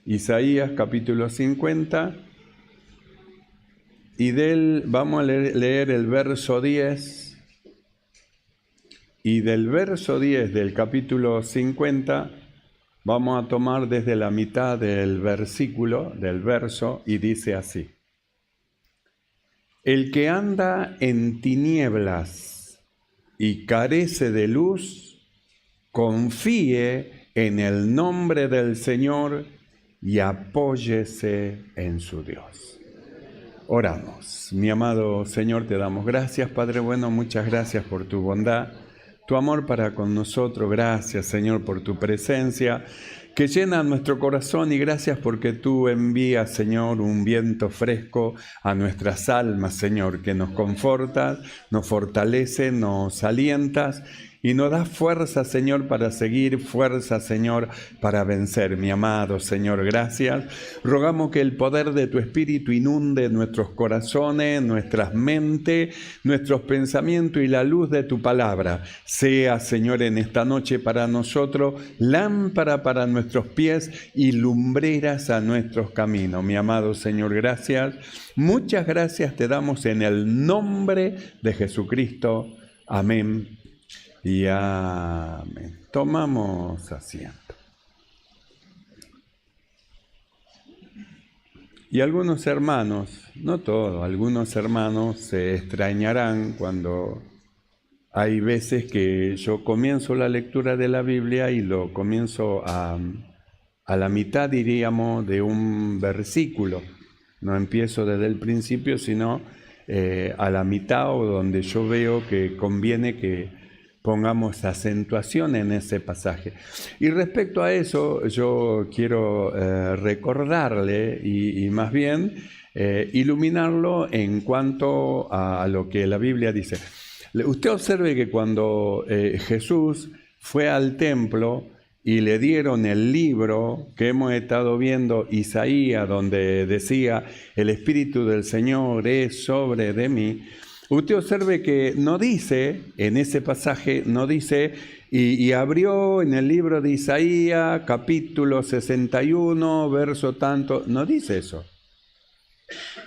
Isaías capítulo 50, y vamos a leer el verso 10, y del verso 10 del capítulo 50 vamos a tomar desde la mitad del versículo, del verso, y dice así: El que anda en tinieblas y carece de luz, confíe en el nombre del Señor y apóyese en su Dios. Oramos. Mi amado Señor, te damos gracias, Padre bueno, muchas gracias por tu bondad, tu amor para con nosotros. Gracias, Señor, por tu presencia que llena nuestro corazón, y gracias porque tú envías, Señor, un viento fresco a nuestras almas, Señor, que nos conforta, nos fortalece, nos alientas y nos das fuerza, Señor, para seguir, fuerza, Señor, para vencer. Mi amado Señor, gracias. Rogamos que el poder de tu Espíritu inunde nuestros corazones, nuestras mentes, nuestros pensamientos, y la luz de tu palabra sea, Señor, en esta noche para nosotros lámpara para nuestros pies y lumbreras a nuestros caminos. Mi amado Señor, gracias. Muchas gracias te damos en el nombre de Jesucristo. Amén. Y amén. Tomamos asiento. Y algunos hermanos, no todos, algunos hermanos se extrañarán cuando hay veces que yo comienzo la lectura de la Biblia y lo comienzo a la mitad, diríamos, de un versículo. No empiezo desde el principio, sino a la mitad, o donde yo veo que conviene que pongamos acentuación en ese pasaje. Y respecto a eso, yo quiero recordarle y más bien iluminarlo en cuanto a lo que la Biblia dice. Usted observe que cuando Jesús fue al templo y le dieron el libro que hemos estado viendo, Isaías, donde decía: el Espíritu del Señor es sobre de mí. Usted observe que no dice, en ese pasaje, no dice, y abrió en el libro de Isaías, capítulo 61, verso tanto, no dice eso.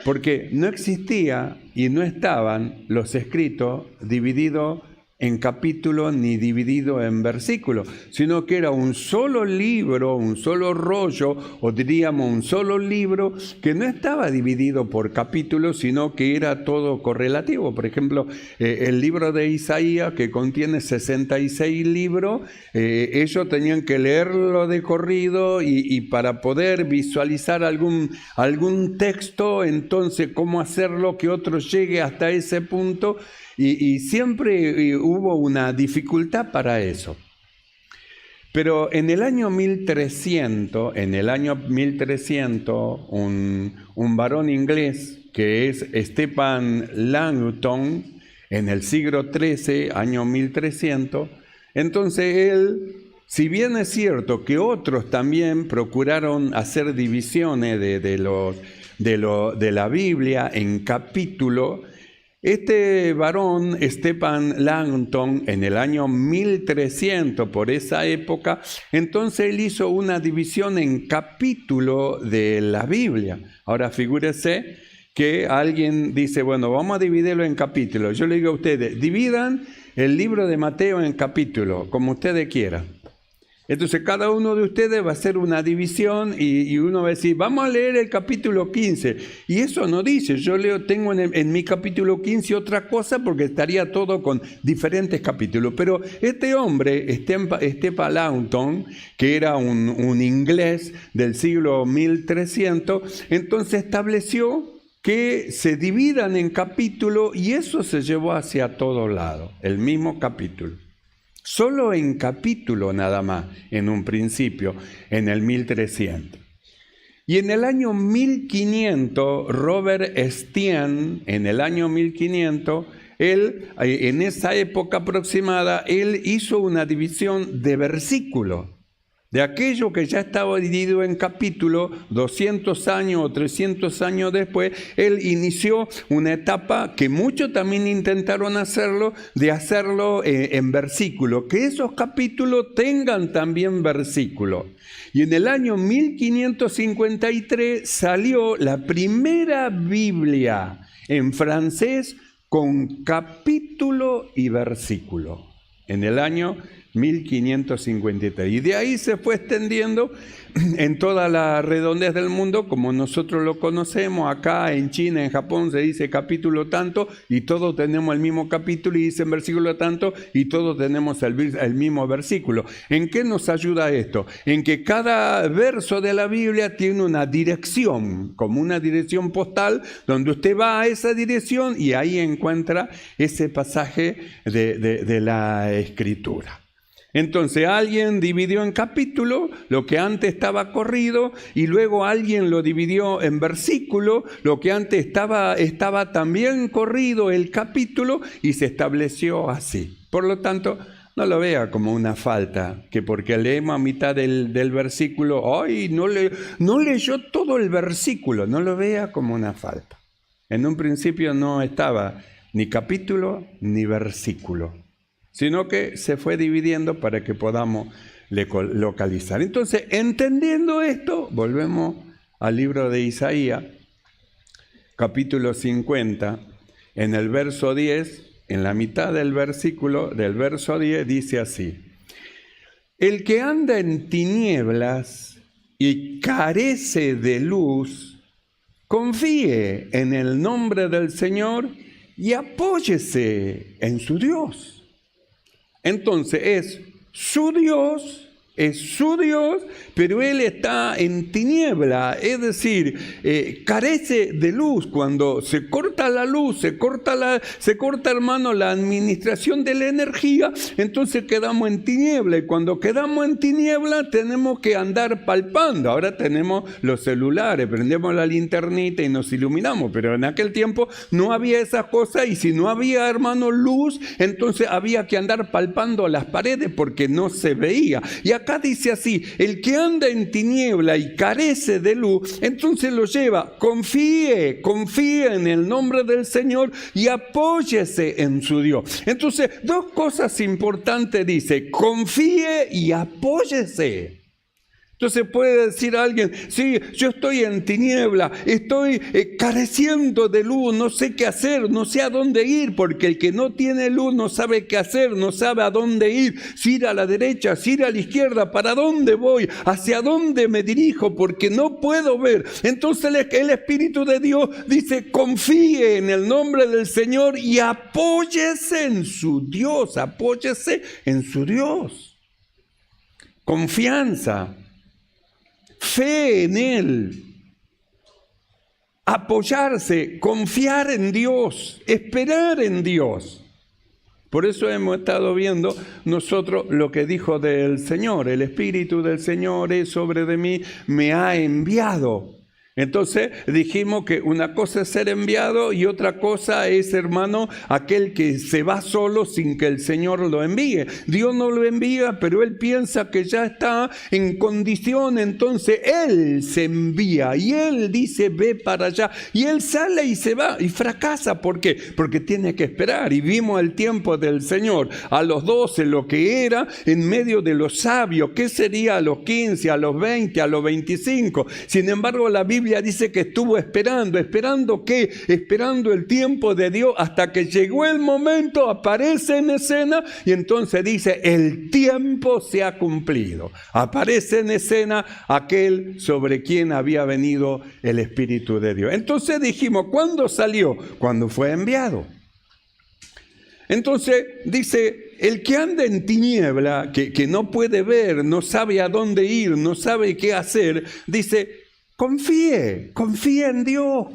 Porque no existía y no estaban los escritos divididos en capítulos ni dividido en versículos, sino que era un solo libro, un solo rollo, o diríamos un solo libro que no estaba dividido por capítulos, sino que era todo correlativo. Por ejemplo, el libro de Isaías, que contiene 66 libros, ellos tenían que leerlo de corrido y para poder visualizar algún texto, entonces cómo hacerlo que otro llegue hasta ese punto. Y siempre hubo una dificultad para eso. Pero en el año 1300, un varón inglés que es Stephen Langton, en el siglo XIII, año 1300, entonces él, si bien es cierto que otros también procuraron hacer divisiones de la Biblia en capítulos, este varón, Stephen Langton, en el año 1300, por esa época, entonces él hizo una división en capítulo de la Biblia. Ahora figúrese que alguien dice, bueno, vamos a dividirlo en capítulos. Yo le digo a ustedes, dividan el libro de Mateo en capítulos, como ustedes quieran. Entonces cada uno de ustedes va a hacer una división y uno va a decir, vamos a leer el capítulo 15. Y eso no dice, yo tengo en mi capítulo 15 otra cosa, porque estaría todo con diferentes capítulos. Pero este hombre, Stephen Langton, que era un inglés del siglo 1300, entonces estableció que se dividan en capítulos, y eso se llevó hacia todo lado, el mismo capítulo. Solo en capítulo nada más, en un principio, en el 1300. Y en el año 1500, Robert Estienne, en el año 1500, él, en esa época aproximada, él hizo una división de versículos. De aquello que ya estaba dividido en capítulos, 200 años o 300 años después, él inició una etapa que muchos también intentaron hacerlo, de hacerlo en versículos, que esos capítulos tengan también versículos. Y en el año 1553 salió la primera Biblia en francés con capítulo y versículo. En el año 1553. Y de ahí se fue extendiendo en toda la redondez del mundo, como nosotros lo conocemos. Acá en China, en Japón, se dice capítulo tanto, y todos tenemos el mismo capítulo, y dicen versículo tanto, y todos tenemos el mismo versículo. ¿En qué nos ayuda esto? En que cada verso de la Biblia tiene una dirección, como una dirección postal, donde usted va a esa dirección y ahí encuentra ese pasaje de la Escritura. Entonces alguien dividió en capítulo lo que antes estaba corrido, y luego alguien lo dividió en versículo, lo que antes estaba también corrido el capítulo, y se estableció así. Por lo tanto, no lo vea como una falta, que porque leemos a mitad del versículo, ¡ay! No leyó todo el versículo. No lo vea como una falta. En un principio no estaba ni capítulo ni versículo, sino que se fue dividiendo para que podamos localizar. Entonces, entendiendo esto, volvemos al libro de Isaías, capítulo 50, en el verso 10, en la mitad del versículo, del verso 10, dice así: el que anda en tinieblas y carece de luz, confíe en el nombre del Señor y apóyese en su Dios. Entonces es su Dios, pero él está en tiniebla, es decir, carece de luz. Cuando se corta la luz, se corta, hermano, la administración de la energía, entonces quedamos en tiniebla, y cuando quedamos en tiniebla tenemos que andar palpando. Ahora tenemos los celulares, prendemos la linternita y nos iluminamos, pero en aquel tiempo no había esas cosas, y si no había, hermano, luz, entonces había que andar palpando las paredes porque no se veía. Y acá dice así: el que anda en tiniebla y carece de luz, entonces lo lleva, confíe en el nombre del Señor y apóyese en su Dios. Entonces, dos cosas importantes dice: confíe y apóyese. Entonces puede decir alguien: sí, yo estoy en tiniebla, estoy careciendo de luz, no sé qué hacer, no sé a dónde ir, porque el que no tiene luz no sabe qué hacer, no sabe a dónde ir, si ir a la derecha, si ir a la izquierda, para dónde voy, hacia dónde me dirijo, porque no puedo ver. Entonces el Espíritu de Dios dice: confíe en el nombre del Señor y apóyese en su Dios, apóyese en su Dios. Confianza. Fe en Él, apoyarse, confiar en Dios, esperar en Dios. Por eso hemos estado viendo nosotros lo que dijo del Señor: el Espíritu del Señor es sobre de mí, me ha enviado. Entonces dijimos que una cosa es ser enviado y otra cosa es, hermano, aquel que se va solo sin que el Señor lo envíe. Dios no lo envía, pero él piensa que ya está en condición, entonces él se envía y él dice: ve para allá, y él sale y se va y fracasa. ¿Por qué? Porque tiene que esperar. Y vimos el tiempo del Señor a los 12, lo que era en medio de los sabios, ¿qué sería a los 15, a los 20, a los 25? Sin embargo, la Biblia dice que estuvo ¿esperando qué? Esperando el tiempo de Dios, hasta que llegó el momento, aparece en escena, y entonces dice: el tiempo se ha cumplido. Aparece en escena aquel sobre quien había venido el Espíritu de Dios. Entonces dijimos: ¿cuándo salió? Cuando fue enviado. Entonces dice: el que anda en tiniebla, que no puede ver, no sabe a dónde ir, no sabe qué hacer, dice: confíe en Dios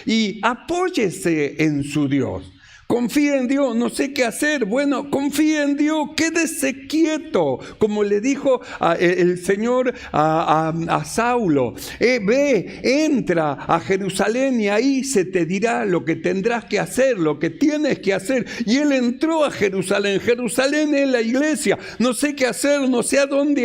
y apóyese en su Dios. confía en Dios, no sé qué hacer. Bueno, confía en Dios, quédese quieto, como le dijo el Señor a Saulo. Ve, entra a Jerusalén y ahí se te dirá lo que tendrás que hacer, lo que tienes que hacer. Y él entró a Jerusalén. Jerusalén es la iglesia. No sé qué hacer, no sé a dónde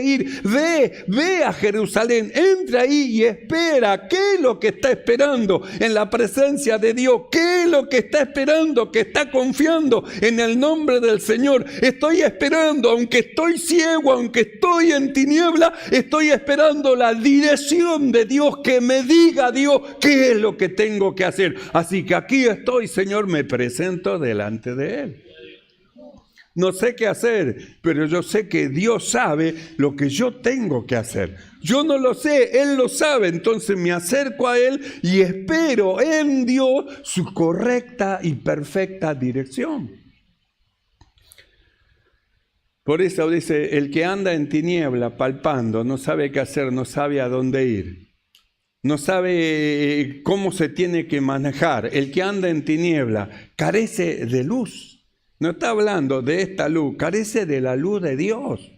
ir. Ve a Jerusalén, entra ahí y espera. ¿Qué es lo que está esperando en la presencia de Dios? ¿Qué es lo que está esperando? Que está confiando en el nombre del Señor. Estoy esperando, aunque estoy ciego, aunque estoy en tiniebla, estoy esperando la dirección de Dios, que me diga Dios qué es lo que tengo que hacer. Así que aquí estoy, Señor, me presento delante de Él. No sé qué hacer, pero yo sé que Dios sabe lo que yo tengo que hacer. Yo no lo sé, Él lo sabe, entonces me acerco a Él y espero en Dios su correcta y perfecta dirección. Por eso dice, el que anda en tiniebla palpando, no sabe qué hacer, no sabe a dónde ir. No sabe cómo se tiene que manejar. El que anda en tiniebla carece de luz. No está hablando de esta luz, carece de la luz de Dios.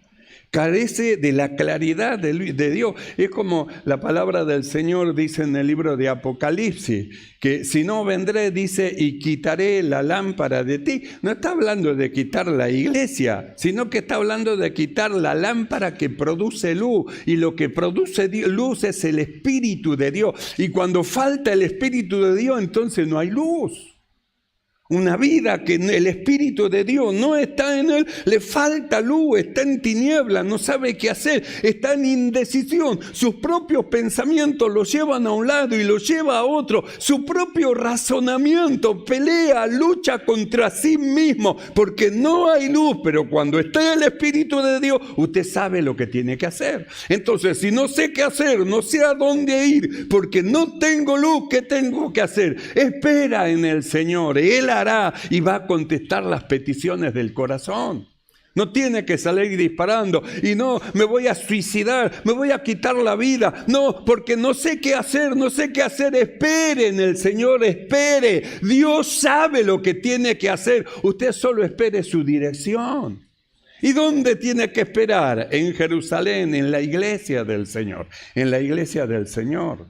Carece de la claridad de Dios. Es como la palabra del Señor dice en el libro de Apocalipsis, que si no vendré, dice, y quitaré la lámpara de ti. No está hablando de quitar la iglesia, sino que está hablando de quitar la lámpara que produce luz. Y lo que produce luz es el Espíritu de Dios. Y cuando falta el Espíritu de Dios, entonces no hay luz. Una vida que el Espíritu de Dios no está en él, le falta luz, está en tiniebla, no sabe qué hacer, está en indecisión. Sus propios pensamientos lo llevan a un lado y lo lleva a otro. Su propio razonamiento pelea, lucha contra sí mismo, porque no hay luz. Pero cuando está el Espíritu de Dios, usted sabe lo que tiene que hacer. Entonces, si no sé qué hacer, no sé a dónde ir, porque no tengo luz, ¿qué tengo que hacer? Espera en el Señor, Él hará y va a contestar las peticiones del corazón. No tiene que salir disparando y no, me voy a suicidar, me voy a quitar la vida. No, porque no sé qué hacer, no sé qué hacer. Espere en el Señor, espere. Dios sabe lo que tiene que hacer. Usted solo espere su dirección. ¿Y dónde tiene que esperar? En Jerusalén, en la iglesia del Señor. En la iglesia del Señor.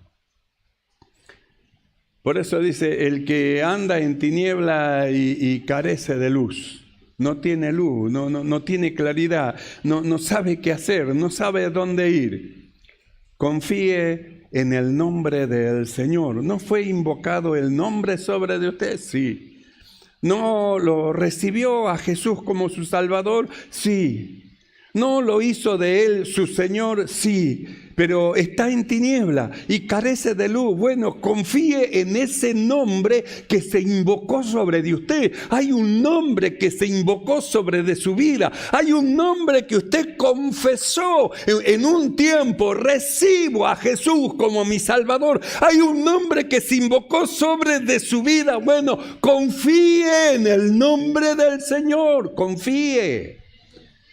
Por eso dice, el que anda en tiniebla y carece de luz, no tiene luz, no tiene claridad, no sabe qué hacer, no sabe dónde ir. Confíe en el nombre del Señor. ¿No fue invocado el nombre sobre de usted? Sí. ¿No lo recibió a Jesús como su Salvador? Sí. ¿No lo hizo de él su Señor? Sí. Pero está en tiniebla y carece de luz. Bueno, confíe en ese nombre que se invocó sobre de usted. Hay un nombre que se invocó sobre de su vida. Hay un nombre que usted confesó en un tiempo. Recibo a Jesús como mi Salvador. Hay un nombre que se invocó sobre de su vida. Bueno, confíe en el nombre del Señor. Confíe.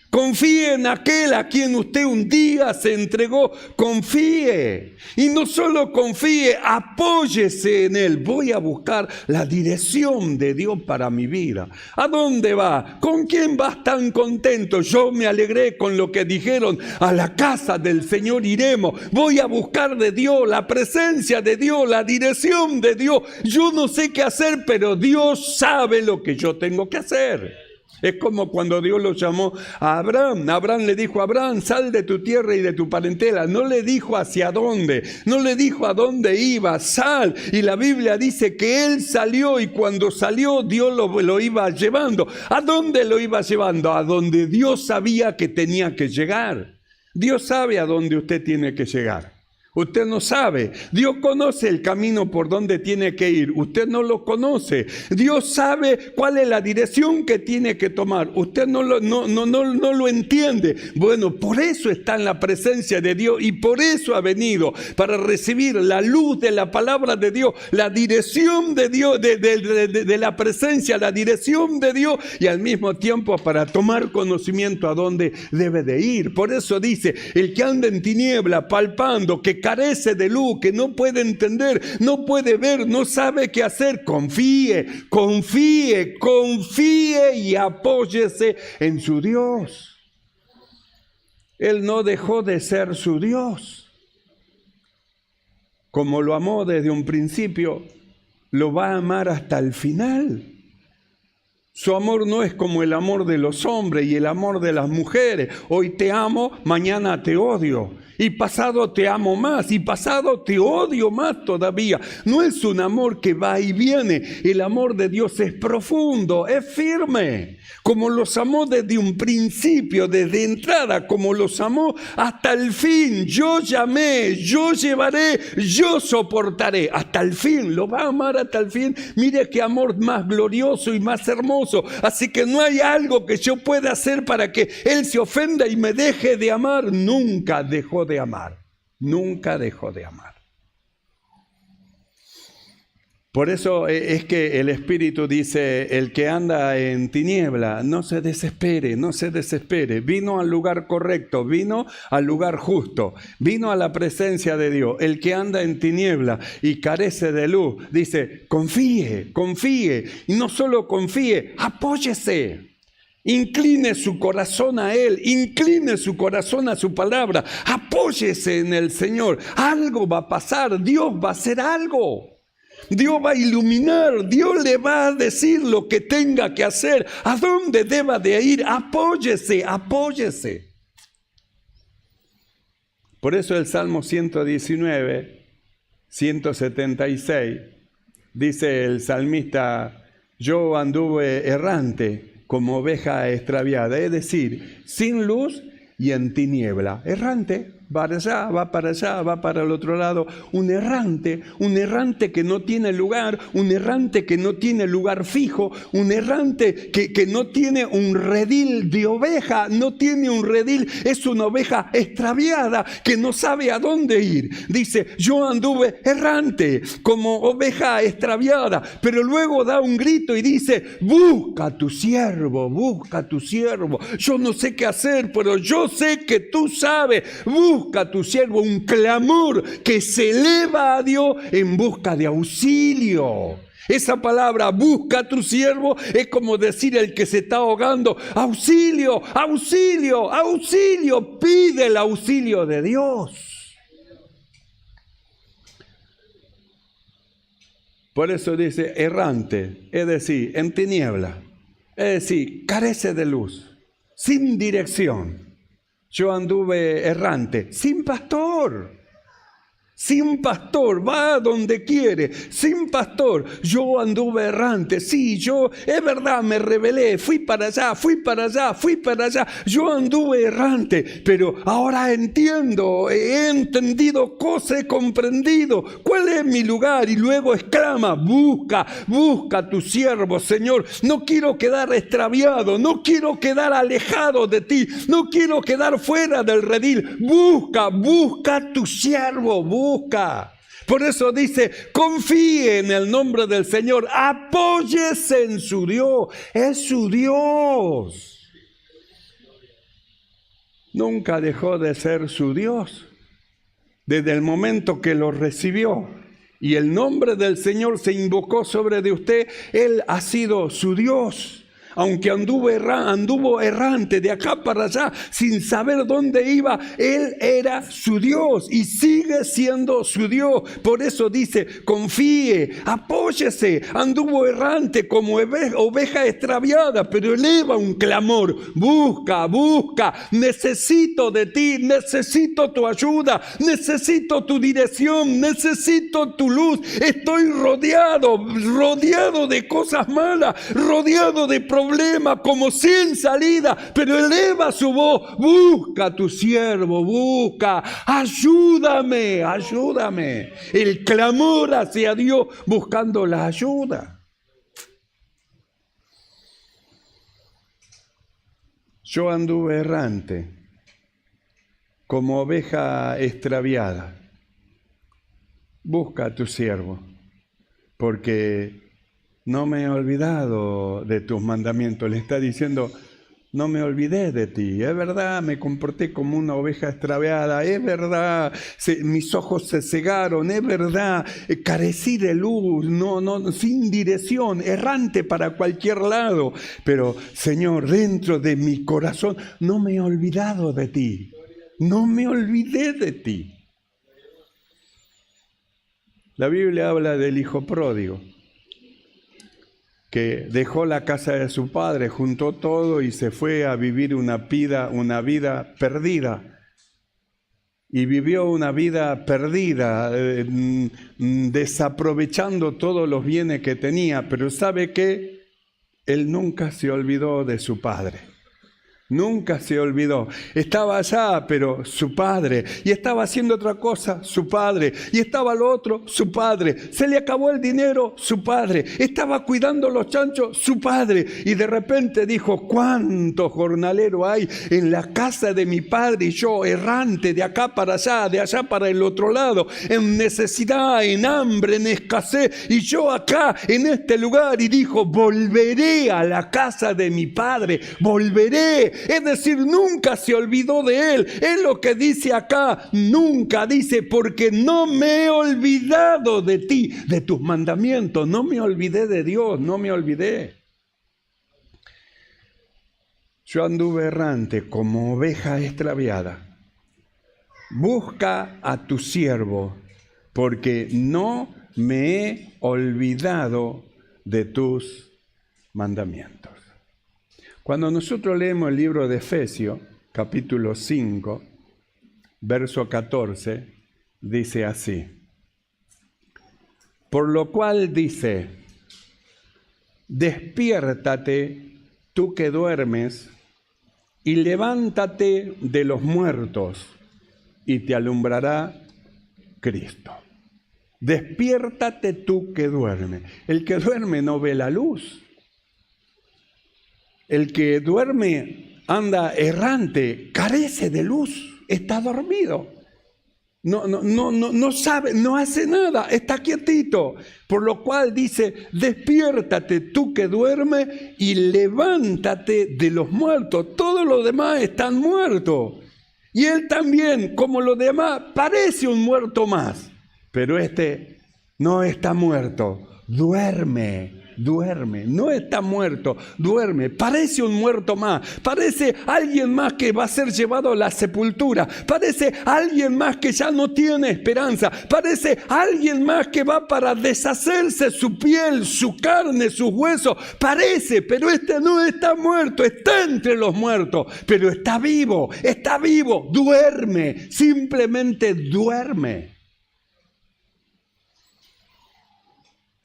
Confíe en aquel a quien usted un día se entregó. Confíe. Y no solo confíe, apóyese en él. Voy a buscar la dirección de Dios para mi vida. ¿A dónde va? ¿Con quién vas tan contento? Yo me alegré con lo que dijeron. A la casa del Señor iremos. Voy a buscar de Dios, la presencia de Dios, la dirección de Dios. Yo no sé qué hacer, pero Dios sabe lo que yo tengo que hacer. Es como cuando Dios lo llamó a Abraham. Abraham le dijo, Abraham, sal de tu tierra y de tu parentela. No le dijo hacia dónde, no le dijo a dónde iba, sal. Y la Biblia dice que él salió y cuando salió Dios lo iba llevando. ¿A dónde lo iba llevando? A donde Dios sabía que tenía que llegar. Dios sabe a dónde usted tiene que llegar. Usted no sabe. Dios conoce el camino por donde tiene que ir. Usted no lo conoce. Dios sabe cuál es la dirección que tiene que tomar. Usted no lo entiende. Bueno, por eso está en la presencia de Dios y por eso ha venido, para recibir la luz de la palabra de Dios, la dirección de Dios, de la presencia, la dirección de Dios y al mismo tiempo para tomar conocimiento a dónde debe de ir. Por eso dice, el que anda en tiniebla palpando, que carece de luz, que no puede entender, no puede ver, no sabe qué hacer. Confíe, confíe, confíe y apóyese en su Dios. Él no dejó de ser su Dios. Como lo amó desde un principio, lo va a amar hasta el final. Su amor no es como el amor de los hombres y el amor de las mujeres. Hoy te amo, mañana te odio. Y pasado te amo más, y pasado te odio más todavía. No es un amor que va y viene. El amor de Dios es profundo, es firme. Como los amó desde un principio, desde entrada, como los amó hasta el fin. Yo llamé, yo llevaré, yo soportaré. Hasta el fin, lo va a amar hasta el fin. Mire qué amor más glorioso y más hermoso. Así que no hay algo que yo pueda hacer para que Él se ofenda y me deje de amar. Nunca dejó de amar, nunca dejó de amar. Por eso es que el Espíritu dice, el que anda en tiniebla, no se desespere, no se desespere. Vino al lugar correcto, vino al lugar justo, vino a la presencia de Dios. El que anda en tiniebla y carece de luz, dice, confíe, confíe. Y no solo confíe, apóyese. Incline su corazón a Él, incline su corazón a su palabra, apóyese en el Señor. Algo va a pasar, Dios va a hacer algo. Dios va a iluminar, Dios le va a decir lo que tenga que hacer, a dónde deba de ir. Apóyese, apóyese. Por eso el Salmo 119, 176, dice el salmista, yo anduve errante como oveja extraviada, es decir, sin luz y en tiniebla. Errante, va para allá, va para el otro lado. Un errante que no tiene lugar, un errante que no tiene lugar fijo, un errante que no tiene un redil de oveja, no tiene un redil, es una oveja extraviada que no sabe a dónde ir. Dice, yo anduve errante como oveja extraviada, pero luego da un grito y dice, busca a tu siervo, busca a tu siervo. Yo no sé qué hacer, pero yo sé que tú sabes. Busca a tu siervo, un clamor que se eleva a Dios en busca de auxilio. Esa palabra, busca a tu siervo, es como decir el que se está ahogando, auxilio, auxilio, auxilio, pide el auxilio de Dios. Por eso dice errante, es decir, en tiniebla, es decir, carece de luz, sin dirección. Yo anduve errante, sin pastor, va a donde quiere, sin pastor. Yo anduve errante, sí, es verdad, me rebelé, fui para allá. Yo anduve errante, pero ahora entiendo, he entendido cosas, he comprendido cuál es mi lugar. Y luego exclama, busca a tu siervo, Señor. No quiero quedar extraviado, no quiero quedar alejado de ti, no quiero quedar fuera del redil. Busca a tu siervo, busca. Por eso dice, confíe en el nombre del Señor, apóyese en su Dios, es su Dios. Nunca dejó de ser su Dios, desde el momento que lo recibió y el nombre del Señor se invocó sobre de usted, Él ha sido su Dios. Aunque anduvo errante de acá para allá sin saber dónde iba, Él era su Dios y sigue siendo su Dios. Por eso dice, confíe, apóyese. Anduvo errante como oveja extraviada, pero eleva un clamor. Busca, necesito de ti, necesito tu ayuda, necesito tu dirección, necesito tu luz. Estoy rodeado de cosas malas, rodeado de problemas, como sin salida, pero eleva su voz, busca a tu siervo, busca, ayúdame. El clamor hacia Dios buscando la ayuda. Yo anduve errante como oveja extraviada. Busca a tu siervo, porque no me he olvidado de tus mandamientos. Le está diciendo, no me olvidé de ti. Es verdad, me comporté como una oveja extraviada. Es verdad, mis ojos se cegaron. Es verdad, carecí de luz, sin dirección, errante para cualquier lado. Pero, Señor, dentro de mi corazón, no me he olvidado de ti. No me olvidé de ti. La Biblia habla del hijo pródigo, que dejó la casa de su padre, juntó todo y se fue a vivir una vida perdida. Y vivió una vida perdida, desaprovechando todos los bienes que tenía. Pero ¿sabe qué? Él nunca se olvidó de su padre. Nunca se olvidó. Estaba allá, pero su padre. Y estaba haciendo otra cosa, su padre. Y estaba lo otro, su padre. Se le acabó el dinero, su padre. Estaba cuidando los chanchos, su padre. Y de repente dijo, ¿cuántos jornaleros hay en la casa de mi padre? Y yo errante de acá para allá, de allá para el otro lado, en necesidad, en hambre, en escasez. Y yo acá, en este lugar. Y dijo, volveré a la casa de mi padre. Volveré. Es decir, nunca se olvidó de él. Es lo que dice acá, nunca, dice, porque no me he olvidado de ti, de tus mandamientos. No me olvidé de Dios, no me olvidé. Yo anduve errante como oveja extraviada. Busca a tu siervo, porque no me he olvidado de tus mandamientos. Cuando nosotros leemos el libro de Efesios, capítulo 5, verso 14, dice así. Por lo cual dice, despiértate tú que duermes y levántate de los muertos y te alumbrará Cristo. Despiértate tú que duermes. El que duerme no ve la luz. El que duerme anda errante, carece de luz, está dormido. No sabe, no hace nada, está quietito. Por lo cual dice, despiértate tú que duermes y levántate de los muertos. Todos los demás están muertos. Y él también, como los demás, parece un muerto más. Pero este no está muerto, duerme, no está muerto, duerme, parece un muerto más, parece alguien más que va a ser llevado a la sepultura, parece alguien más que ya no tiene esperanza, parece alguien más que va para deshacerse su piel, su carne, sus huesos, parece, pero este no está muerto, está entre los muertos, pero está vivo, duerme, simplemente duerme.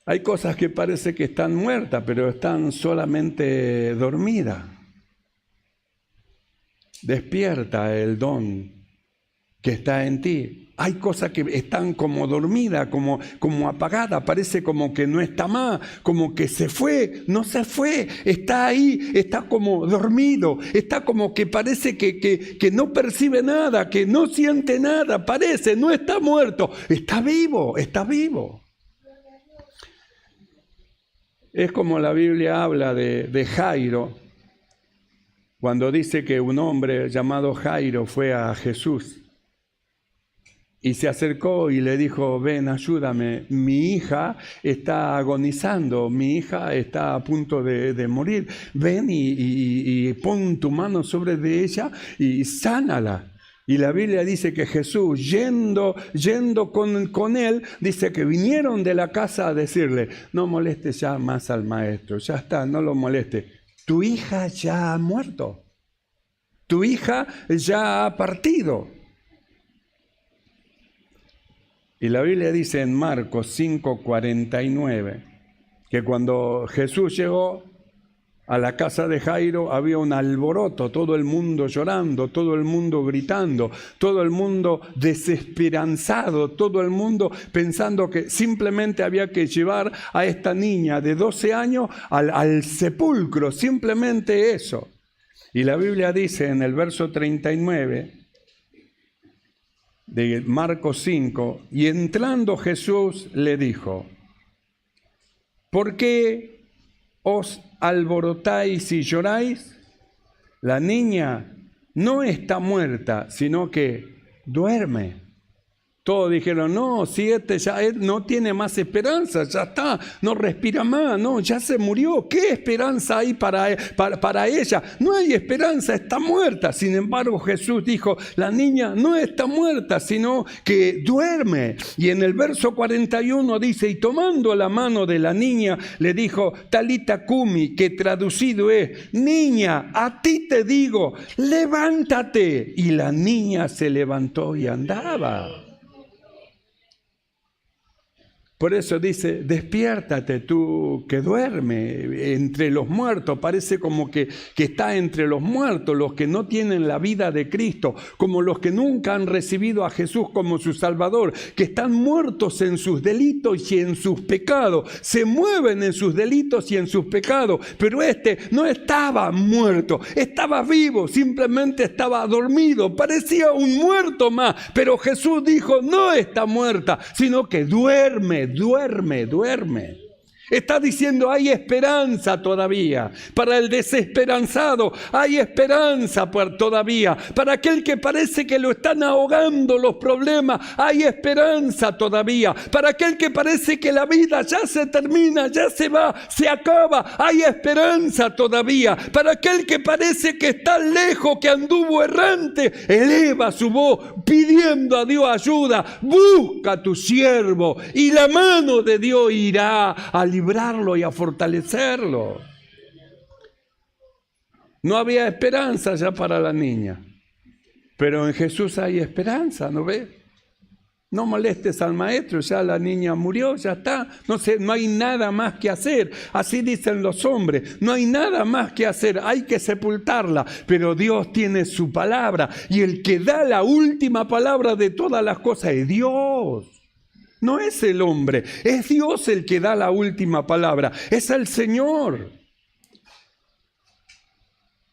Hay cosas que parece que están muertas, pero están solamente dormidas. Despierta el don que está en ti. Hay cosas que están como dormidas, como apagadas, parece como que no está más, como que se fue, no se fue, está ahí, está como dormido, está como que parece que no percibe nada, que no siente nada, parece, no está muerto, está vivo, está vivo. Es como la Biblia habla de Jairo, cuando dice que un hombre llamado Jairo fue a Jesús y se acercó y le dijo, ven, ayúdame, mi hija está agonizando, mi hija está a punto de morir, ven y pon tu mano sobre de ella y sánala. Y la Biblia dice que Jesús, yendo con él, dice que vinieron de la casa a decirle, no molestes ya más al maestro, ya está, no lo molestes. Tu hija ya ha muerto, tu hija ya ha partido. Y la Biblia dice en Marcos 5:49, que cuando Jesús llegó a la casa de Jairo había un alboroto, todo el mundo llorando, todo el mundo gritando, todo el mundo desesperanzado, todo el mundo pensando que simplemente había que llevar a esta niña de 12 años al sepulcro, simplemente eso. Y la Biblia dice en el verso 39 de Marcos 5, y entrando Jesús le dijo, ¿por qué os alborotáis y lloráis? la niña no está muerta, sino que duerme. Todos dijeron, no, si ya no tiene más esperanza, ya está, no respira más, no, ya se murió. ¿Qué esperanza hay para ella? No hay esperanza, está muerta. Sin embargo, Jesús dijo, la niña no está muerta, sino que duerme. Y en el verso 41 dice, y tomando la mano de la niña, le dijo, Talita Cumi, que traducido es, niña, a ti te digo, levántate. Y la niña se levantó y andaba. Por eso dice, despiértate tú que duerme entre los muertos. Parece como que está entre los muertos, los que no tienen la vida de Cristo, como los que nunca han recibido a Jesús como su Salvador, que están muertos en sus delitos y en sus pecados. Se mueven en sus delitos y en sus pecados, pero este no estaba muerto, estaba vivo, simplemente estaba dormido, parecía un muerto más. Pero Jesús dijo, no está muerta, sino que duerme. Está diciendo, hay esperanza todavía. Para el desesperanzado hay esperanza todavía. Para aquel que parece que lo están ahogando los problemas, hay esperanza todavía. Para aquel que parece que la vida ya se termina, ya se va, se acaba, hay esperanza todavía. Para aquel que parece que está lejos, que anduvo errante, eleva su voz pidiendo a Dios ayuda. Busca a tu siervo y la mano de Dios irá a librarlo y a fortalecerlo. No había esperanza ya para la niña, pero en Jesús hay esperanza, ¿no ves? No molestes al maestro, ya la niña murió, ya está. No hay nada más que hacer. Así dicen los hombres, no hay nada más que hacer, hay que sepultarla. Pero Dios tiene su palabra y el que da la última palabra de todas las cosas es Dios. No es el hombre, es Dios el que da la última palabra, es el Señor.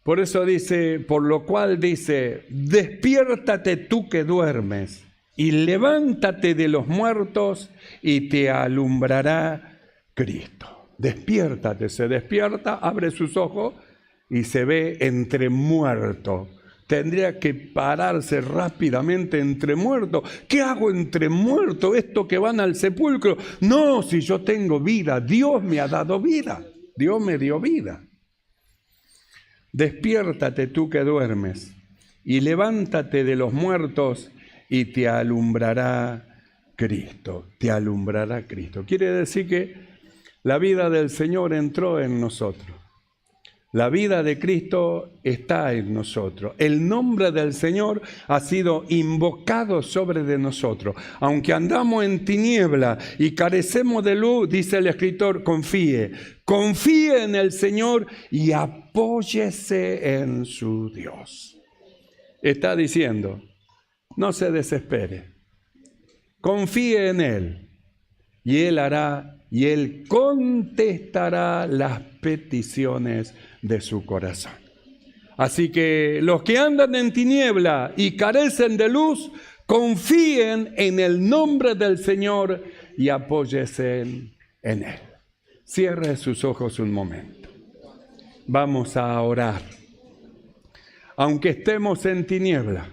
Por eso dice, por lo cual dice, despiértate tú que duermes y levántate de los muertos y te alumbrará Cristo. Despiértate, se despierta, abre sus ojos y se ve entre muertos. Tendría que pararse rápidamente entre muertos. ¿Qué hago entre muertos? Esto que van al sepulcro. No, si yo tengo vida, Dios me ha dado vida. Dios me dio vida. Despiértate tú que duermes y levántate de los muertos y te alumbrará Cristo. Te alumbrará Cristo. Quiere decir que la vida del Señor entró en nosotros. La vida de Cristo está en nosotros. El nombre del Señor ha sido invocado sobre de nosotros. Aunque andamos en tiniebla y carecemos de luz, dice el escritor, confíe. Confíe en el Señor y apóyese en su Dios. Está diciendo, no se desespere. Confíe en Él y Él hará y Él contestará las peticiones de su corazón. Así que los que andan en tiniebla y carecen de luz, confíen en el nombre del Señor y apóyense en Él. Cierre sus ojos un momento. Vamos a orar. Aunque estemos en tiniebla,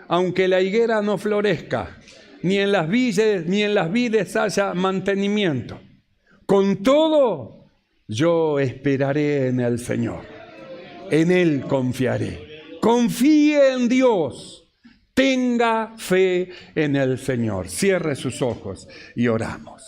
aunque la higuera no florezca, ni en las vides haya mantenimiento, con todo, yo esperaré en el Señor. En Él confiaré. Confíe en Dios. Tenga fe en el Señor. Cierre sus ojos y oramos.